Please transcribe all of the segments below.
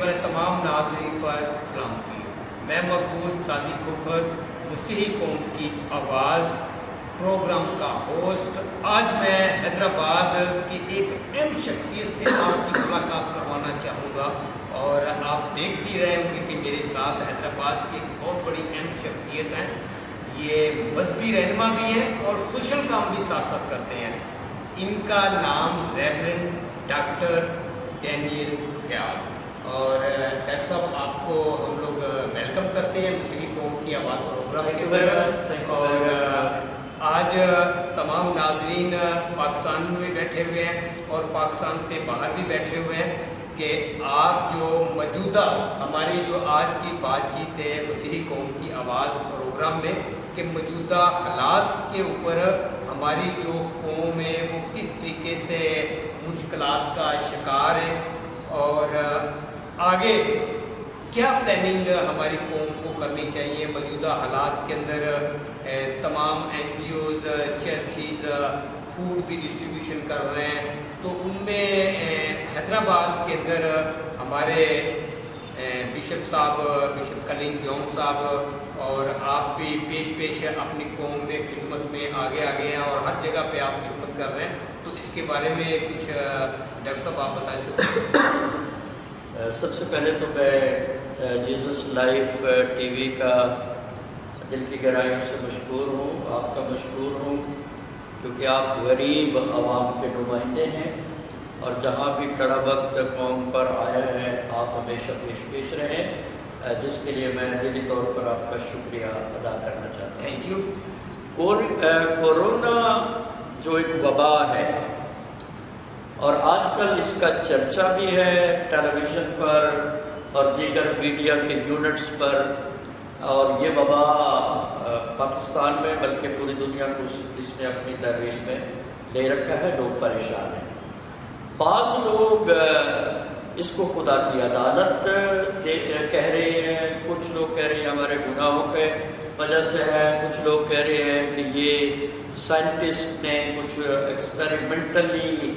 والے تمام ناظرین پر سلام کی۔ میں مقبول سعدی کھوکھر مسیحی قوم کی آواز پروگرام کا ہوسٹ، آج میں حیدرآباد کی ایک اہم شخصیت سے آپ کی ملاقات کروانا چاہوں گا، اور آپ دیکھ بھی رہے ہوں گے کہ میرے ساتھ حیدرآباد کی ایک بہت بڑی اہم شخصیت ہیں۔ یہ مذہبی رہنما بھی ہیں اور سوشل کام بھی ساتھ ساتھ کرتے ہیں۔ ان کا نام ریورنڈ ڈاکٹر ڈینیل فیاض، اور ڈاکٹر صاحب آپ کو ہم لوگ ویلکم کرتے ہیں مسیحی قوم کی آواز پروگرام کے اندر۔ اور آج تمام ناظرین پاکستان میں بیٹھے ہوئے ہیں اور پاکستان سے باہر بھی بیٹھے ہوئے ہیں کہ آپ جو موجودہ ہماری جو آج کی بات چیت ہے مسیحی قوم کی آواز پروگرام میں، کہ موجودہ حالات کے اوپر ہماری جو قوم ہے وہ کس طریقے سے مشکلات کا شکار ہے، اور آگے کیا پلاننگ ہماری قوم کو کرنی چاہیے موجودہ حالات کے اندر۔ تمام N G Os, churches food کی ڈسٹریبیوشن کر رہے ہیں، تو ان میں حیدرآباد کے اندر ہمارے بشپ صاحب، بشپ کلیم جون صاحب اور آپ بھی پیش اپنی قوم میں خدمت میں آگے ہیں اور ہر جگہ پہ آپ خدمت کر رہے ہیں، تو اس کے بارے میں کچھ ڈاکٹر صاحب آپ بتائیں سکتے؟ سب سے پہلے تو میں جیزس لائف ٹی وی کا دل کی گہرائیوں سے مشکور ہوں، آپ کا مشکور ہوں، کیونکہ آپ غریب عوام کے نمائندے ہیں، اور جہاں بھی کڑا وقت قوم پر آیا ہے آپ ہمیشہ پیش رہیں، جس کے لیے میں دلی طور پر آپ کا شکریہ ادا کرنا چاہتا ہوں۔ Thank you. کورونا جو ایک وبا ہے، اور آج کل اس کا چرچا بھی ہے ٹیلی ویژن پر اور دیگر میڈیا کے یونٹس پر، اور یہ وبا پاکستان میں بلکہ پوری دنیا کو اس نے اپنی تحویل میں لے رکھا ہے، لوگ پریشان ہیں۔ بعض لوگ اس کو خدا کی عدالت کہہ رہے ہیں، کچھ لوگ کہہ رہے ہیں ہمارے گناہوں کے وجہ سے ہے، کچھ لوگ کہہ رہے ہیں کہ یہ سائنٹسٹ نے کچھ ایکسپیریمنٹلی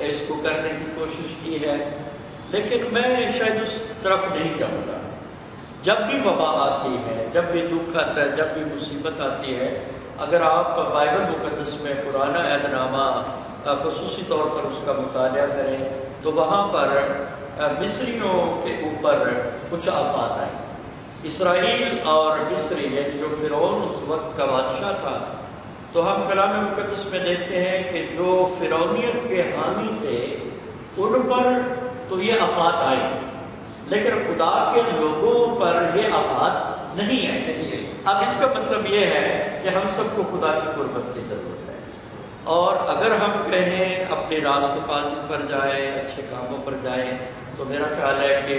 اس کو کرنے کی کوشش کی ہے، لیکن میں شاید اس طرف نہیں جاؤں گا۔ جب بھی وبا آتی ہے، جب بھی دکھ آتا ہے، جب بھی مصیبت آتی ہے، اگر آپ بائبل مقدس میں پرانا عہد نامہ خصوصی طور پر اس کا مطالعہ کریں تو وہاں پر مصریوں کے اوپر کچھ آفات آئیں۔ اسرائیل اور مصری یعنی جو فرعون اس وقت کا بادشاہ تھا، تو ہم کلام مقدس میں دیکھتے ہیں کہ جو فرعونیت کے حامی تھے ان پر تو یہ آفات آئے، لیکن خدا کے لوگوں پر یہ آفات نہیں آئی۔ اب اس کا مطلب یہ ہے کہ ہم سب کو خدا کی قربت کی ضرورت ہے، اور اگر ہم کہیں اپنی راست بازی پر جائیں، اچھے کاموں پر جائیں، تو میرا خیال ہے کہ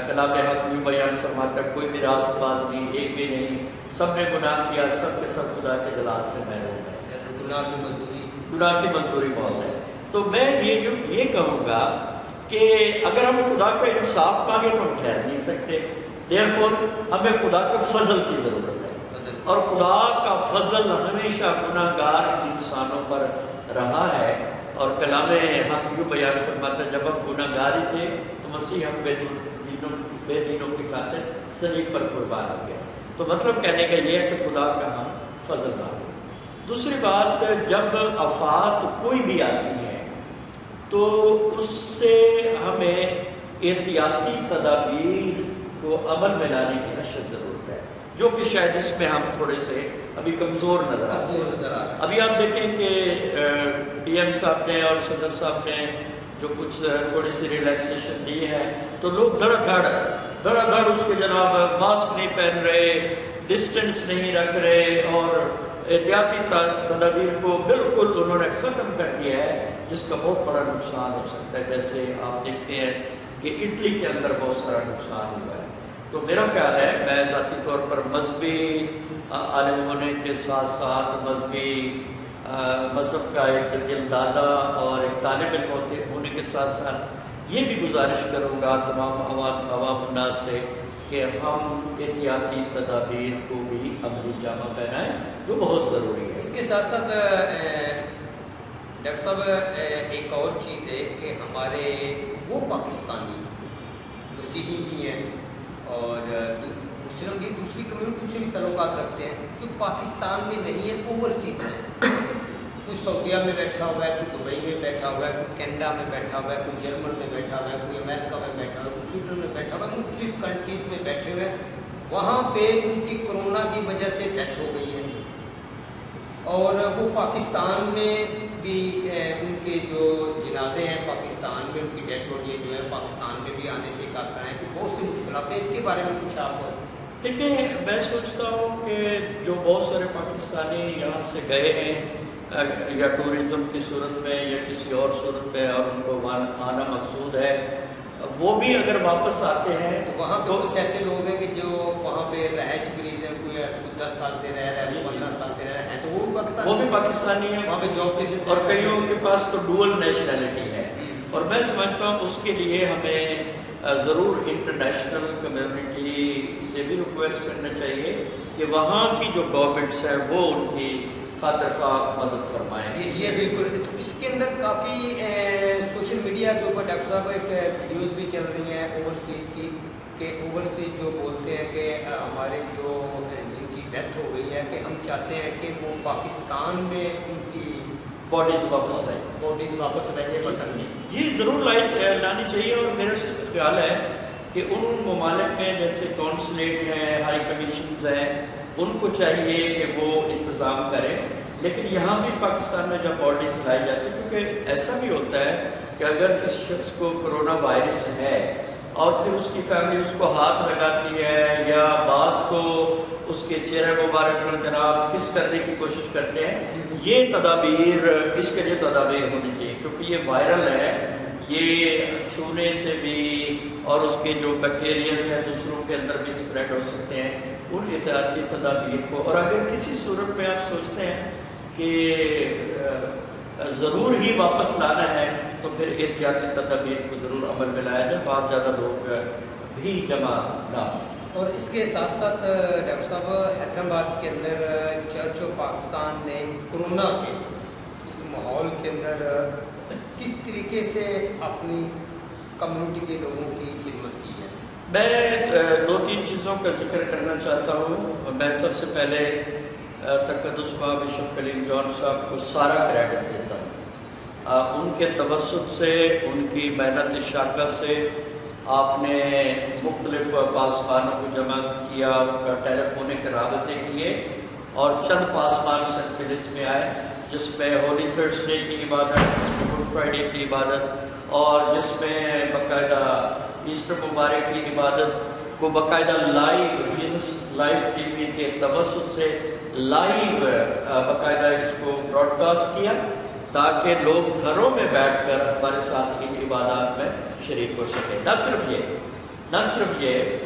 کلام حق بھی بیان فرماتا ہے کوئی بھی راست باز نہیں، ایک بھی نہیں، سب نے گناہ کیا، سب کے سب خدا کے جلال سے محروم ہے، گناہ کی مزدوری بہت ہے۔ تو میں یہ کہوں گا کہ اگر ہم خدا کا انصاف مانگے تو ہم ٹھہر نہیں سکتے، دیرفور ہمیں خدا کے فضل کی ضرورت ہے، اور خدا کا فضل ہمیشہ گناہ گار انسانوں پر رہا ہے، اور کلام حق یوں بیان فرماتا ہے جب ہم گناہ گار ہی تھے تو مسیح ہم بے دینوں کی خاطر صلیب پر قربان ہو گیا۔ تو مطلب کہنے کا یہ ہے کہ خدا کا ہم فضل مانگیں۔ دوسری بات، جب آفات کوئی بھی آتی ہے تو اس سے ہمیں احتیاطی تدابیر کو عمل میں لانے کی اشد ضرورت ہے، جو کہ شاید اس میں ہم تھوڑے سے ابھی کمزور نظر آتے ہیں۔ ابھی آپ دیکھیں کہ پی ایم صاحب نے اور صدر صاحب نے جو کچھ تھوڑی سی ریلیکسیشن دی ہے، تو لوگ دھڑ دھڑ اس کے جناب ماسک نہیں پہن رہے، ڈسٹنس نہیں رکھ رہے، اور احتیاطی تدابیر کو بالکل انہوں نے ختم کر دیا ہے، جس کا بہت بڑا نقصان ہو سکتا ہے۔ جیسے آپ دیکھتے ہیں کہ اٹلی کے اندر بہت سارا نقصان ہوا ہے۔ تو میرا خیال ہے میں ذاتی طور پر مذہبی عالم ہونے کے ساتھ ساتھ مذہب کا ایک دل دادا اور ایک طالب علم ہونے کے ساتھ ساتھ یہ بھی گزارش کروں گا تمام عوام الناس سے کہ ہم احتیاطی تدابیر کو بھی عملی جامہ پہنائیں، جو بہت ضروری ہے۔ اس کے ساتھ ساتھ ڈاکٹر صاحب ایک اور چیز ہے کہ ہمارے وہ پاکستانی مسیحی بھی ہیں اور مسلم کی دوسری کمیونٹی سے بھی تعلقات رکھتے ہیں جو پاکستان میں نہیں ہے، اوورسیز ہیں. کوئی سعودیہ میں بیٹھا ہوا ہے، کوئی دبئی میں بیٹھا ہوا ہے، کوئی کینیڈا میں بیٹھا ہوا ہے، کوئی جرمن میں بیٹھا ہوا ہے، کوئی امریکہ میں بیٹھا ہوا ہے، کوئی سویڈن میں بیٹھا ہوا ہے، مختلف کنٹریز میں بیٹھے ہوئے ہیں. وہاں پہ ان کی کرونا کی وجہ سے ڈیتھ ہو گئی ہے اور وہ پاکستان میں بھی ان کے جو جنازے ہیں پاکستان میں، ان کی ڈیڈ باڈی جو ہے پاکستان میں بھی آنے سے قاصر ہیں. بہت سی مشکلات ہیں، اس کے بارے میں کچھ آپ دیکھیں، میں سوچتا ہوں کہ جو بہت سارے پاکستانی یہاں سے گئے ہیں یا ٹورزم کی صورت میں یا کسی اور صورت میں اور ان کو آنا مقصود ہے، وہ بھی اگر واپس آتے ہیں تو وہاں پہ کچھ ایسے لوگ ہیں کہ جو وہاں پہ رہائش گریز ہے، کوئی 10 سال سے رہ رہا ہے، 15 سال سے رہ رہے ہیں، تو وہ بھی پاکستانی ہیں وہاں پہ جاب کے سلسلے، اور کئیوں کے پاس تو ڈوئل نیشنلٹی ہے. اور میں سمجھتا ہوں اس کے لیے ہمیں ضرور انٹرنیشنل کمیونٹی سے بھی ریکویسٹ کرنا چاہیے کہ وہاں کی جو گورنمنٹس ہیں وہ ان کی خاطر خواہ مدد فرمائیں. جی بالکل. تو اس کے اندر کافی سوشل میڈیا کے اوپر ڈاکٹر صاحب ایک ویڈیوز بھی چل رہی ہیں اوورسیز کی، کہ اوورسیز جو بولتے ہیں کہ ہمارے جو جن کی ڈیتھ ہو گئی ہے کہ ہم چاہتے ہیں کہ وہ پاکستان میں ان کی باڈیز واپس رہے وطن میں. یہ ضرور لانی چاہیے. اور میرا خیال ہے کہ ان ممالک میں جیسے کونسلیٹ ہیں، ہائی کمیشنز ہیں، ان کو چاہیے کہ وہ انتظام کریں. لیکن یہاں بھی پاکستان میں جب باڈیز لائی جاتی ہے، کیونکہ ایسا بھی ہوتا ہے کہ اگر کسی شخص کو کرونا وائرس ہے اور پھر اس کی فیملی اس کو ہاتھ لگاتی ہے یا بعض کو اس کے چہرے مبارک پر جناب کس کرنے کی کوشش کرتے ہیں، یہ تدابیر، اس کے لیے تدابیر ہونی چاہیے کیونکہ یہ وائرل ہے. یہ چھونے سے بھی اور اس کے جو بیکٹیریاز ہیں دوسروں کے اندر بھی اسپریڈ ہو سکتے ہیں. ان احتیاطی تدابیر کو، اور اگر کسی صورت میں آپ سوچتے ہیں کہ ضرور ہی واپس لانا ہے تو پھر احتیاطی تدابیر کو ضرور عمل میں لایا جائے، بہت زیادہ لوگ بھی جمع نہ. اور اس کے ساتھ ساتھ ڈاکٹر صاحب حیدرآباد کے اندر چرچ آف پاکستان نے کرونا کے اس ماحول کے اندر کس طریقے سے اپنی کمیونٹی کے لوگوں کی خدمت کی ہے؟ میں 2-3 چیزوں کا ذکر کرنا چاہتا ہوں. میں سب سے پہلے تقدس بشپ کلیم جان صاحب کو سارا کریڈٹ دیتا ہوں. ان کے توسط سے، ان کی محنت شاقہ سے آپ نے مختلف پاسبانوں کو جمع کیا، ٹیلی فونک رابطے کیے اور چند پاسبان سینٹ فلپس میں آئے جس میں ہولی تھرسڈے کی عبادت، جس میں گڈ فرائیڈے کی عبادت اور جس میں باقاعدہ ایسٹر مبارک کی عبادت کو باقاعدہ live Jesus life T V کے توسط سے لائیو باقاعدہ اس کو براڈ کاسٹ کیا تاکہ لوگ گھروں میں بیٹھ کر ہمارے ساتھ ان عبادات میں شریک ہو سکے. نہ صرف یہ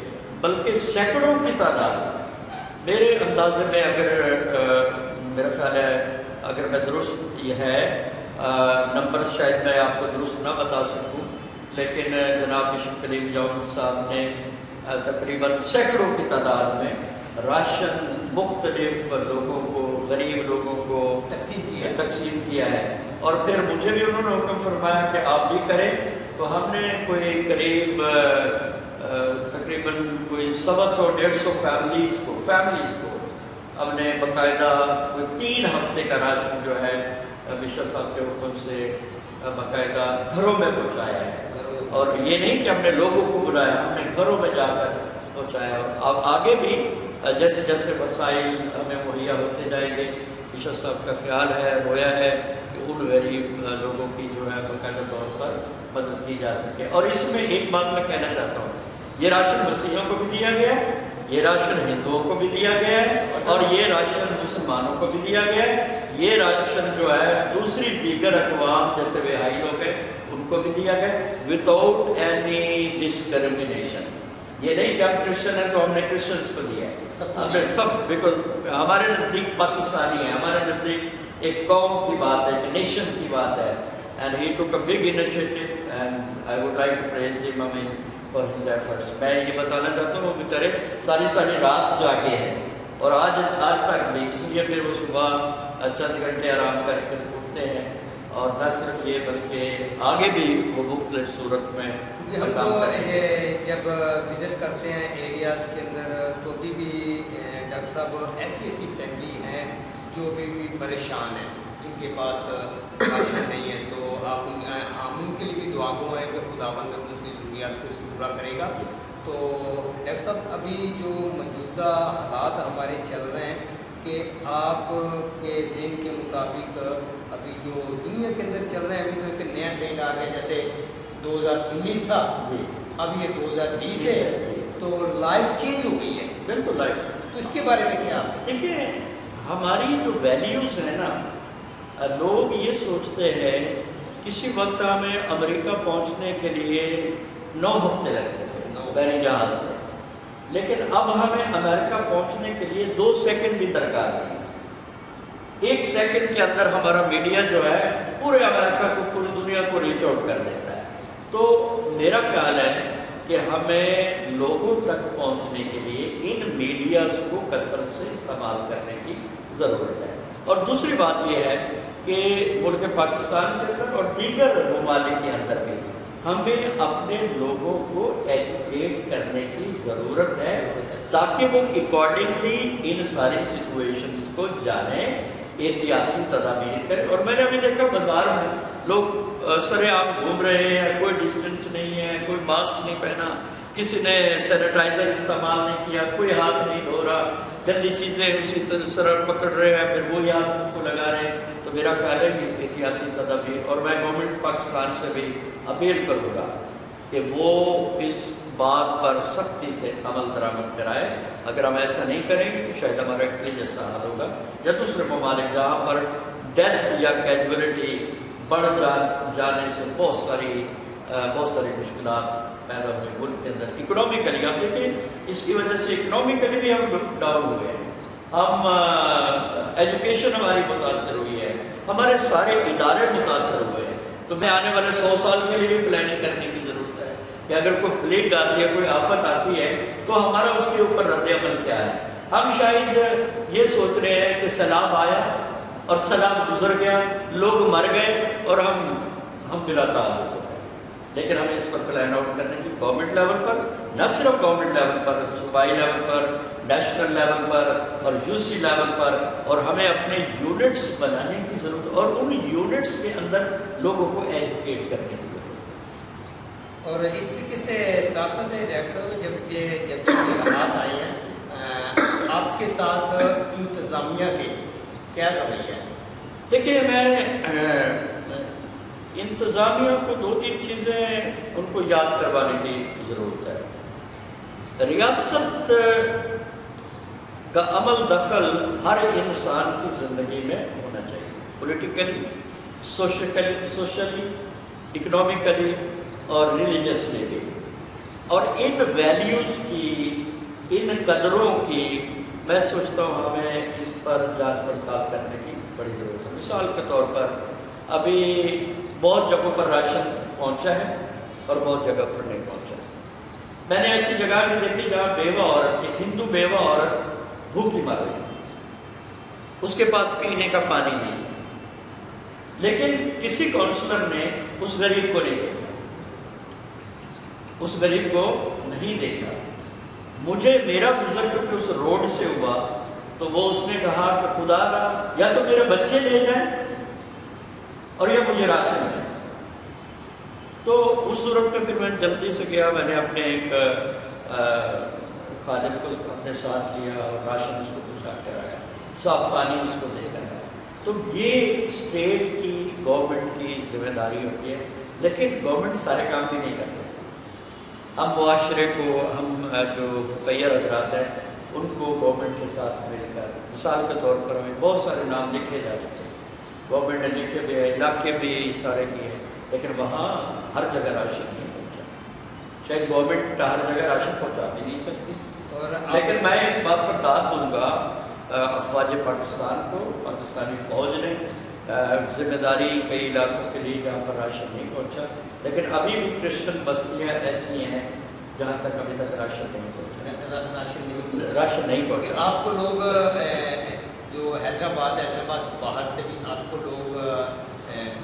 بلکہ سینکڑوں کی تعداد، میرے اندازے میں اگر میرا خیال ہے اگر میں درست یہ ہے نمبر شاید میں آپ کو درست نہ بتا سکوں، لیکن جناب بشپ کلیم جان صاحب نے تقریباً سینکڑوں کی تعداد میں راشن مختلف لوگوں کو، غریب لوگوں کو تقسیم کیا ہے. اور پھر مجھے بھی انہوں نے حکم فرمایا کہ آپ بھی کریں. تو ہم نے کوئی قریب تقریباً کوئی 125-150 فیملیز کو ہم نے باقاعدہ کوئی 3 ہفتے کا راشن جو ہے بشپ صاحب کے حکم سے باقاعدہ گھروں میں پہنچایا ہے. اور یہ نہیں کہ ہم نے لوگوں کو بلایا، ہم نے گھروں میں جا کر پہنچایا. اور اب آگے بھی جیسے جیسے وسائل ہمیں مہیا ہوتے جائیں گے، بشپ صاحب کا خیال ہے، رویا ہے کہ ان غریب لوگوں کی جو ہے باقاعدہ طور پر مدد کی جا سکے. اور اس میں ایک بات میں کہنا چاہتا ہوں، یہ راشن مسیحیوں کو بھی دیا گیا ہے، یہ راشن ہندوؤں کو بھی دیا گیا ہے اور یہ راشن مسلمانوں کو بھی دیا گیا ہے. یہ راشن جو ہے دوسری دیگر اقوام جیسے بہائی لوگ ہیں ان کو بھی دیا گیا وداؤٹ اینی ڈسکرمنیشن. یہ نہیں کہ ہم کرسچن ہیں تو ہم نے کرسچنس کو دیا ہے، ہم نے سب، بیکاز ہمارے نزدیک پاکستانی ہے، ہمارے نزدیک ایک قوم کی بات ہے، ایک نیشن کی بات ہے. And he took a big initiative and I would like to praise him for his efforts. میں یہ بتانا چاہتا ہوں وہ بیچارے ساری رات جاگے ہیں اور آج تک بھی، اس لیے پھر وہ صبح چند گھنٹے آرام کر کے اٹھتے ہیں. اور نہ صرف یہ بلکہ آگے بھی وہ مختلف صورت میں ہم تو جب وزٹ کرتے ہیں ایریاز کے اندر تو بھی ڈاکٹر صاحب ایسی ایسی فیملی ہیں جو بھی پریشان ہیں، جن کے پاس راشن نہیں ہے، تو آپ ان کے لیے بھی دعا گو ہے کہ خداوند ان کی ضروریات کو پورا کرے گا۔ تو ڈاکٹر صاحب ابھی جو موجودہ حالات ہمارے چل رہے ہیں کہ آپ کے ذہن کے مطابق ابھی جو دنیا کے اندر چل رہے ہیں، ابھی تو ایک نیا ٹرینڈ آ گیا، جیسے 2019 تھا اب یہ 2020 ہے، تو لائف چینج ہو گئی ہے بالکل لائف۔ تو اس کے بارے میں کیا آپ دیکھیے ہماری جو ویلیوز ہیں نا، لوگ یہ سوچتے ہیں کسی وقت ہمیں امریکہ پہنچنے کے لیے 9 ہفتے لگتے تھے بحری جہاز سے، لیکن اب ہمیں امریکہ پہنچنے کے لیے 2 سیکنڈ بھی درکار نہیں۔ 1 سیکنڈ کے اندر ہمارا میڈیا جو ہے پورے امریکہ کو، پوری دنیا کو ریچ آؤٹ کر دیتا ہے۔ تو میرا خیال ہے کہ ہمیں لوگوں تک پہنچنے کے لیے ان میڈیاز کو کثرت سے استعمال کرنے کی ضرورت ہے۔ اور دوسری بات یہ ہے کہ ملک پاکستان کے اندر اور دیگر ممالک کے اندر بھی ہمیں اپنے لوگوں کو ایجوکیٹ کرنے کی ضرورت ہے تاکہ وہ اکارڈنگلی ان ساری سچویشنز کو جانیں، احتیاطی تدابیر کریں۔ اور میں نے ابھی دیکھا بازار میں لوگ سر عام گھوم رہے ہیں، کوئی ڈسٹینس نہیں ہے، کوئی ماسک نہیں پہنا، کسی نے سینیٹائزر استعمال نہیں کیا، کوئی ہاتھ نہیں دھو رہا، گندی چیزیں اسی طرح پکڑ رہے ہیں، پھر وہی ہاتھ کو لگا رہے ہیں۔ تو میرا خیال ہے کہ احتیاطی تدابیر، اور میں گورنمنٹ پاکستان سے بھی اپیل کروں گا کہ وہ اس بات پر سختی سے عمل درآمد کرائے۔ اگر ہم ایسا نہیں کریں گے تو شاید ہمارا اٹلی جیسا حال ہوگا، یا دوسرے ممالک جہاں پر ڈیتھ یا کیجولیٹی بڑھ جانے سے بہت ساری مشکلات پیدا ہوئی ملک کے اندر۔ اکنومیکلی آپ دیکھیں، اس کی وجہ سے اکنومیکلی بھی ہم ڈاؤن ہوئے ہیں، ہم ایجوکیشن ہماری متاثر ہوئی ہے، ہمارے سارے ادارے متاثر ہوئے ہیں۔ تو میں آنے والے 100 سال کے لیے بھی پلاننگ کرنے کی ضرورت ہے کہ اگر کوئی پلیگ آتی ہے، کوئی آفت آتی ہے، تو ہمارا اس کے اوپر رد عمل کیا ہے۔ ہم شاید یہ سوچ رہے ہیں کہ سیلاب آیا اور سیلاب گزر گیا، لوگ مر گئے اور ہم بلا تعلق ہو گئے، لیکن ہمیں اس پر پلان آؤٹ کرنے کی گورنمنٹ لیول پر، نہ صرف گورنمنٹ لیول پر، صوبائی لیول پر، نیشنل لیول پر اور UC لیول پر، اور ہمیں اپنے یونٹس بنانے کی ضرورت ہے، اور ان یونٹس کے اندر لوگوں کو ایجوکیٹ کرنے کی ضرورت ہے۔ اور اس طریقے سے سیاست ڈائریکٹر جب حالات آئے ہیں آپ کے ساتھ انتظامیہ کے کیا رویہ ہے؟ دیکھیے میں انتظامیہ کو 2-3 چیزیں ان کو یاد کروانے کی ضرورت ہے۔ ریاست کا عمل دخل ہر انسان کی زندگی میں ہونا چاہیے، پولیٹیکلی، سوشلی، اکنومیکلی اور ریلیجسلی بھی، اور ان ویلیوز کی، ان قدروں کی میں سوچتا ہوں ہمیں اس پر جانچ پڑتال کرنے کی بڑی ضرورت ہے۔ مثال کے طور پر ابھی بہت جگہوں پر راشن پہنچا ہے اور بہت جگہ پر نہیں پہنچا ہے۔ میں نے ایسی جگہ بھی دیکھی جہاں بیوہ عورت، ایک ہندو بیوہ عورت بھوکی مر رہی ہے، اس کے پاس پینے کا پانی نہیں ہے، لیکن کسی کونسلر نے اس غریب کو نہیں دیکھا، اس غریب کو نہیں دیکھا۔ مجھے میرا گزر کیونکہ اس روڈ سے ہوا تو وہ اس نے کہا کہ خدا کا یا تو میرے بچے لے جائیں اور یا مجھے راشن دیں۔ تو اس صورت میں پھر میں جلدی سے گیا، میں نے اپنے ایک خادم کو اپنے ساتھ لیا اور راشن اس کو پہنچا کر آیا، صاف پانی اس کو دے کر آیا۔ تو یہ اسٹیٹ کی، گورنمنٹ کی ذمہ داری ہوتی ہے، لیکن گورنمنٹ سارے کام بھی نہیں کر سکتی۔ ہم معاشرے کو، ہم جو فقیر حضرات ہیں ان کو گورنمنٹ کے ساتھ مل کر، مثال کے طور پر ہمیں بہت سارے نام لکھے جا چکے ہیں، گورنمنٹ نے لکھے بھی ہیں، علاقے بھی سارے کیے ہیں، لیکن وہاں ہر جگہ راشن نہیں پہنچا۔ شاید گورنمنٹ ہر جگہ راشن پہنچا بھی نہیں سکتی، لیکن میں اس بات پر داد دوں گا افواج پاکستان کو، پاکستانی فوج نے ذمہ داری کئی علاقوں کے لیے جہاں پر راشن نہیں پہنچا، لیکن ابھی بھی کرسچن بستیاں ایسی ہیں جہاں تک ابھی تک راشن نہیں پہنچا، راشن نہیں پہنچا۔ آپ کو لوگ جو حیدرآباد سے باہر سے بھی آپ کو لوگ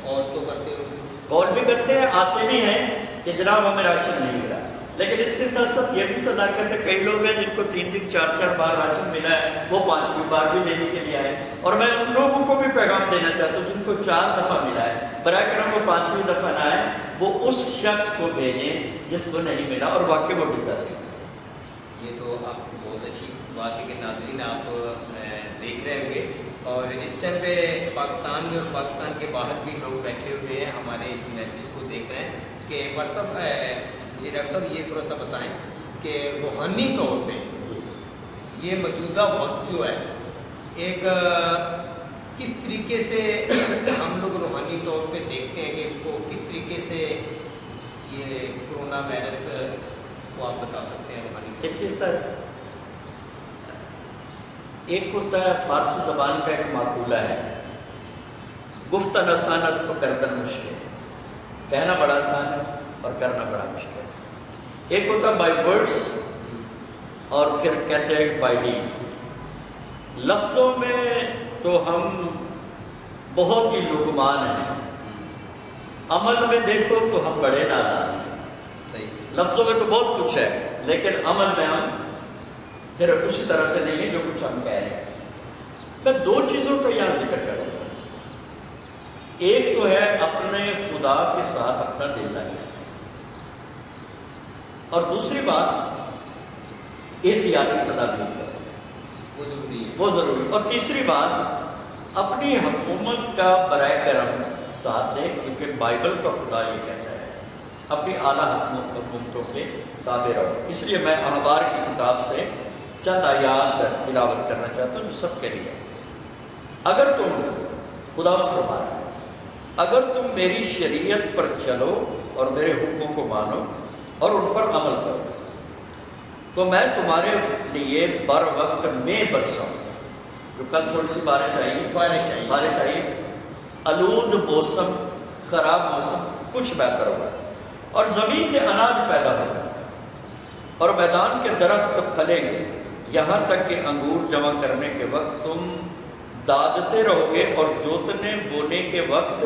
کال تو کرتے ہو؟ کال بھی کرتے ہیں، آتے بھی ہیں کہ جناب ہمیں راشن نہیں ملا، لیکن اس کے ساتھ ساتھ یہ بھی صداقت ہے، کئی لوگ ہیں جن کو 3 4 بار راشن ملا ہے، وہ 5ویں بار بھی لینے کے لیے آئے، اور میں ان لوگوں کو بھی پیغام دینا چاہتا ہوں جن کو 4 دفعہ ملا ہے، برائے کرم وہ 5ویں دفعہ نہ آئے، وہ اس شخص کو بھیجیں جس کو نہیں ملا اور واقعی وہ ڈیزرو ہے۔ یہ تو آپ کی بہت اچھی بات ہے کہ ناظرین آپ دیکھ رہے ہوں گے، اور اس ٹائم پہ پاکستان میں اور پاکستان کے باہر بھی لوگ بیٹھے ہوئے ہیں ہمارے اس میسیج کو دیکھ رہے ہیں کہ مجھے ڈاکٹر صاحب یہ تھوڑا سا بتائیں کہ روحانی طور پہ یہ موجودہ وقت جو ہے ایک کس طریقے سے ہم لوگ روحانی طور پہ دیکھتے ہیں کہ اس کو کس طریقے سے یہ کرونا وائرس کو آپ بتا سکتے ہیں روحانی طور پہ؟ دیکھیے سر، ایک ہوتا ہے فارسی زبان کا ایک مقولہ ہے، گفتن آسان است تو کردن مشکل، کہنا بڑا آسان ہے اور کرنا بڑا مشکل ہے۔ ایک ہوتا ہے بائی ورڈس اور پھر کہتے ہیں بائی ڈیڈس۔ لفظوں میں تو ہم بہت ہی لقمان ہیں، عمل میں دیکھو تو ہم بڑے نادان ہیں۔ صحیح، لفظوں میں تو بہت کچھ ہے لیکن عمل میں ہم پھر اسی طرح سے نہیں ہے جو کچھ ہم کہہ رہے ہیں۔ میں 2 چیزوں کا یہاں ذکر کروں گا، ایک تو ہے اپنے خدا کے ساتھ اپنا دل لگانا، اور دوسری بات احتیاطی تدابیر کرنا، وہ ضروری ہے، وہ ضروری، اور تیسری بات اپنی حکومت کا برائے کرم ساتھ دیں، کیونکہ بائبل کا خدا یہ کہتا ہے اپنی اعلیٰ حکومتوں کے تابع رہو۔ اس لیے میں اخبار کی کتاب سے چند آیات تلاوت کرنا چاہتا ہوں جو سب کے لیے۔ اگر تم، خدا فرما رہا ہے، اگر تم میری شریعت پر چلو اور میرے حکموں کو مانو اور ان پر عمل کرو تو میں تمہارے لیے بر وقت میں برساؤں۔ جو کل تھوڑی سی بارش آئی، آلود موسم، خراب موسم، کچھ بہتر ہوگا، اور زمین سے اناج پیدا ہوگا اور میدان کے درخت پھلیں گے، یہاں تک کہ انگور جمع کرنے کے وقت تم دادتے رہو گے اور جوتنے بونے کے وقت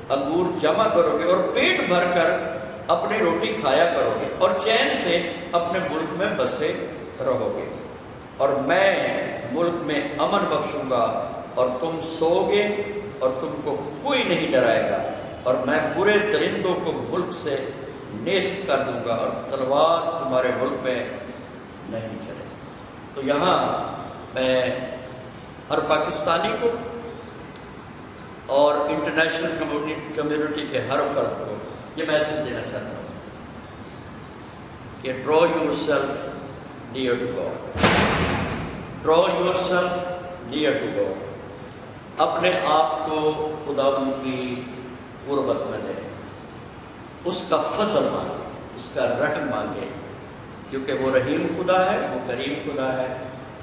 انگور جمع کرو گے، اور پیٹ بھر کر اپنی روٹی کھایا کرو گے اور چین سے اپنے ملک میں بسے رہو گے، اور میں ملک میں امن بخشوں گا اور تم سو گے اور تم کو کوئی نہیں ڈرائے گا، اور میں برے درندوں کو ملک سے نیست کر دوں گا اور تلوار تمہارے ملک میں نہیں چلے۔ تو یہاں میں ہر پاکستانی کو اور انٹرنیشنل کمیونٹی کے ہر فرد کو یہ میسج دینا چاہتا ہوں کہ draw yourself near to God, draw yourself near to God, اپنے آپ کو خدا کی قربت میں لے، اس کا فضل مانگے، اس کا رحم مانگے، کیونکہ وہ رحیم خدا ہے، وہ کریم خدا ہے،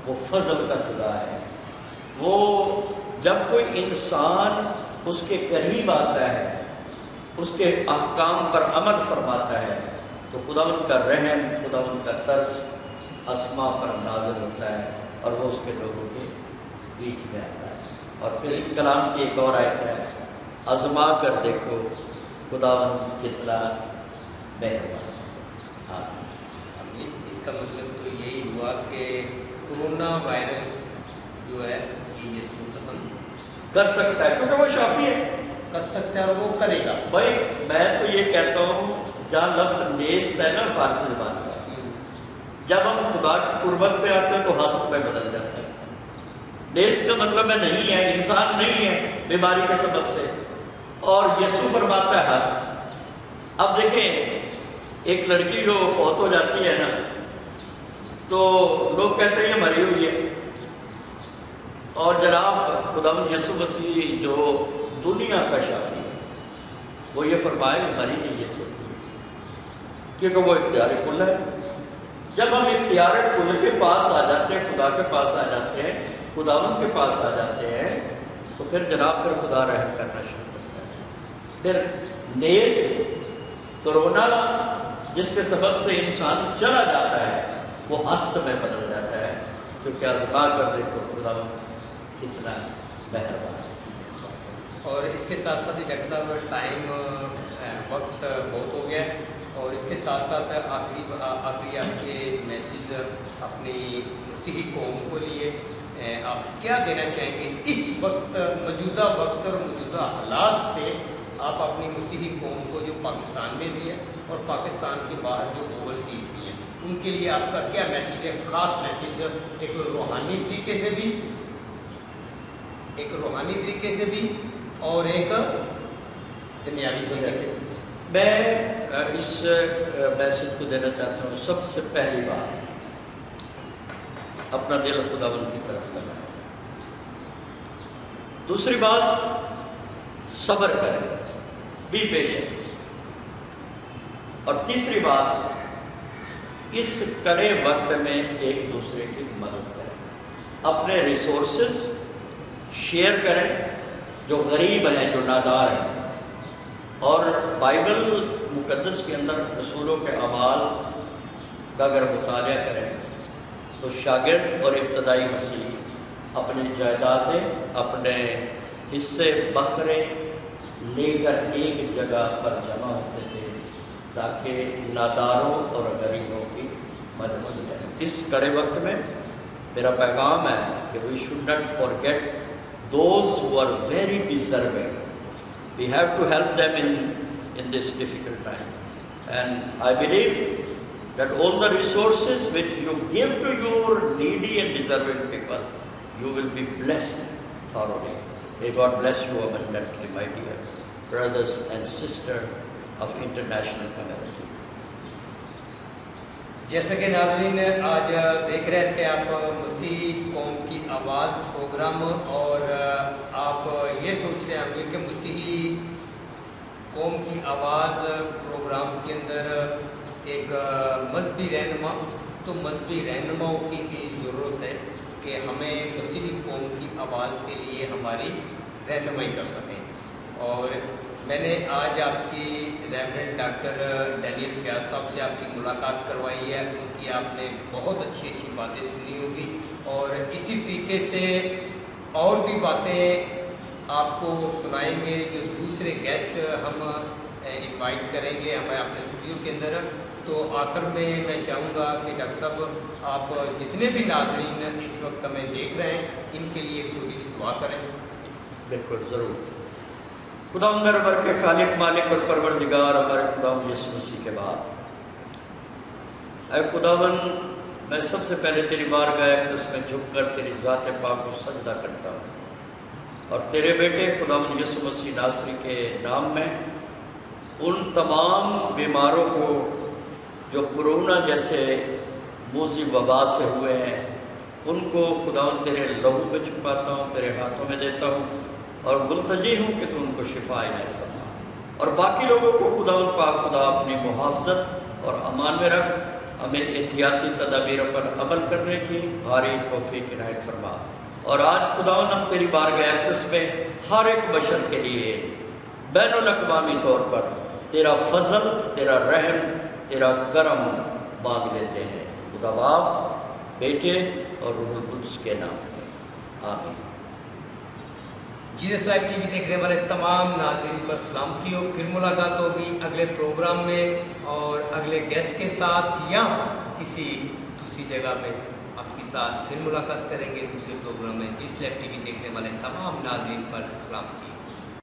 وہ فضل کا خدا ہے۔ وہ جب کوئی انسان اس کے قریب آتا ہے، اس کے احکام پر عمل فرماتا ہے، تو خداوند کا رحم، خداوند کا ترس اسما پر نازل ہوتا ہے اور وہ اس کے لوگوں کے بیچ میں آتا ہے۔ اور پھر کلام کی ایک اور آیت ہے، آزما کر دیکھو خداوند کتنا مہربان۔ ہاں، اس کا مطلب تو یہی ہوا کہ کرونا وائرس جو ہے یہ یسوع ختم کر سکتا ہے کیونکہ وہ شافی ہے، کر سکتا ہے اور وہ کرے گا۔ بھائی میں تو یہ کہتا ہوں، جہاں لفظ نیست ہے نا فارسی زبان کا، جب ہم خدا کی قربت پہ آتے ہیں تو ہست پہ بدل جاتا ہے۔ نیست کا مطلب ہے نہیں ہے، انسان نہیں ہے بیماری کے سبب سے، اور یسوع فرماتا ہے ہست۔ اب دیکھیں، ایک لڑکی جو فوت ہو جاتی ہے نا تو لوگ کہتے ہیں یہ مری ہوئی ہے، اور جناب خداوند یسوع مسیح جو دنیا کا شافی ہے وہ یہ فرمائے کہ مری نہیں ہے سب، کیونکہ وہ اختیار کل ہے۔ جب ہم اختیار کل کے پاس آ جاتے ہیں، خدا کے پاس آ جاتے ہیں، خداوند کے پاس آ جاتے ہیں، تو پھر جناب پھر خدا رحم کرنا شروع کرتا ہے۔ پھر نیز کرونا جس کے سبب سے انسان چلا جاتا ہے وہ ہست میں بدل جاتا ہے، کیونکہ آزما کر دیکھو خداوند کتنا مہربان ہے۔ اور اس کے ساتھ ساتھ ڈاکٹر صاحب ٹائم وقت بہت ہو گیا ہے، اور اس کے ساتھ ساتھ آخری آپ کے میسیج اپنی مسیحی قوم کو لیے آپ کیا دینا چاہیں گے اس وقت، موجودہ وقت اور موجودہ حالات پہ آپ اپنی مسیحی قوم کو جو پاکستان میں بھی ہے اور پاکستان کے باہر جو اوورسیز بھی ہیں ان کے لیے آپ کا کیا میسیج ہے؟ خاص میسیج ایک روحانی طریقے سے بھی اور ایک دنیاوی طریقے سے بھی۔ میں اس میسیج کو دینا چاہتا ہوں، سب سے پہلی بات اپنا دل خداوند کی طرف لگائیں، دوسری بات صبر کریں، بی پیشنس، اور تیسری بات اس کڑے وقت میں ایک دوسرے کی مدد کریں، اپنے ریسورسز شیئر کریں، جو غریب ہیں، جو نادار ہیں۔ اور بائبل مقدس کے اندر رسولوں کے اعمال کا اگر مطالعہ کریں تو شاگرد اور ابتدائی مسیح اپنی جائیدادیں، اپنے حصے بکھرے لے کر ایک جگہ پر جمع ہوتے تھے تاکہ ناداروں اور غریبوں کی مدد کریں۔ اس کڑے وقت میں میرا پیغام ہے کہ we should not forget those who are very deserving. We have to help them in this difficult time. And I believe that all the resources which you give to your needy and deserving people, you will be blessed thoroughly. May God bless you abundantly, my dear brothers and sisters of international community. جیسا کہ ناظرین آج دیکھ رہے تھے آپ مسیحی قوم کی آواز پروگرام، اور آپ یہ سوچ رہے ہوں گے کہ مسیحی قوم کی آواز پروگرام کے اندر ایک مذہبی رہنما، تو مذہبی رہنماؤں کی بھی ضرورت ہے کہ ہمیں مسیحی قوم کی آواز کے لیے ہماری رہنمائی کر سکیں۔ اور میں نے آج آپ کی ریورنڈ ڈاکٹر ڈینیل فیاض صاحب سے آپ کی ملاقات کروائی ہے، ان کی آپ نے بہت اچھی باتیں سنی ہوگی، اور اسی طریقے سے اور بھی باتیں آپ کو سنائیں گے جو دوسرے گیسٹ ہم انوائٹ کریں گے ہمیں اپنے اسٹوڈیو کے اندر۔ تو آخر میں چاہوں گا کہ ڈاکٹر صاحب آپ جتنے بھی ناظرین اس وقت ہمیں دیکھ رہے ہیں ان کے لیے ایک چھوٹی سی دعا کریں۔ بالکل ضرور۔ خداوند میرے بر کے خالق، مالک اور پروردگار ہمارے خداوند یسوع مسیح کے بعد، اے خداوند میں سب سے پہلے تیری بارگاہ اقدس میں جھک کر تیری ذات پاک کو سجدہ کرتا ہوں، اور تیرے بیٹے خداوند یسوع مسیح ناصری کے نام میں ان تمام بیماروں کو جو کرونا جیسے موذی وبا سے ہوئے ہیں ان کو خداوند تیرے لہو میں چھپاتا ہوں، تیرے ہاتھوں میں دیتا ہوں، اور ملتجی ہوں کہ تو ان کو شفا عنایت فرما، اور باقی لوگوں کو خداوند پاک خدا اپنی محافظت اور امان میں رکھ، ہمیں احتیاطی تدابیروں پر عمل کرنے کی بھاری توفیق عنایت فرما۔ اور آج خداوند ہم تیری بارگاہ اقدس میں ہر ایک بشر کے لیے بین الاقوامی طور پر تیرا فضل، تیرا رحم، تیرا کرم مانگ لیتے ہیں، خدا باپ، بیٹے اور روح القدس کے نام میں، آمین۔ جیزس لائف ٹی وی دیکھنے والے تمام ناظرین پر سلامتی ہو، پھر ملاقات ہوگی اگلے پروگرام میں اور اگلے گیسٹ کے ساتھ، یا کسی دوسری جگہ پہ آپ کے ساتھ پھر ملاقات کریں گے دوسرے پروگرام میں۔ جیزس لائف ٹی وی دیکھنے والے تمام ناظرین پر سلامتی ہو۔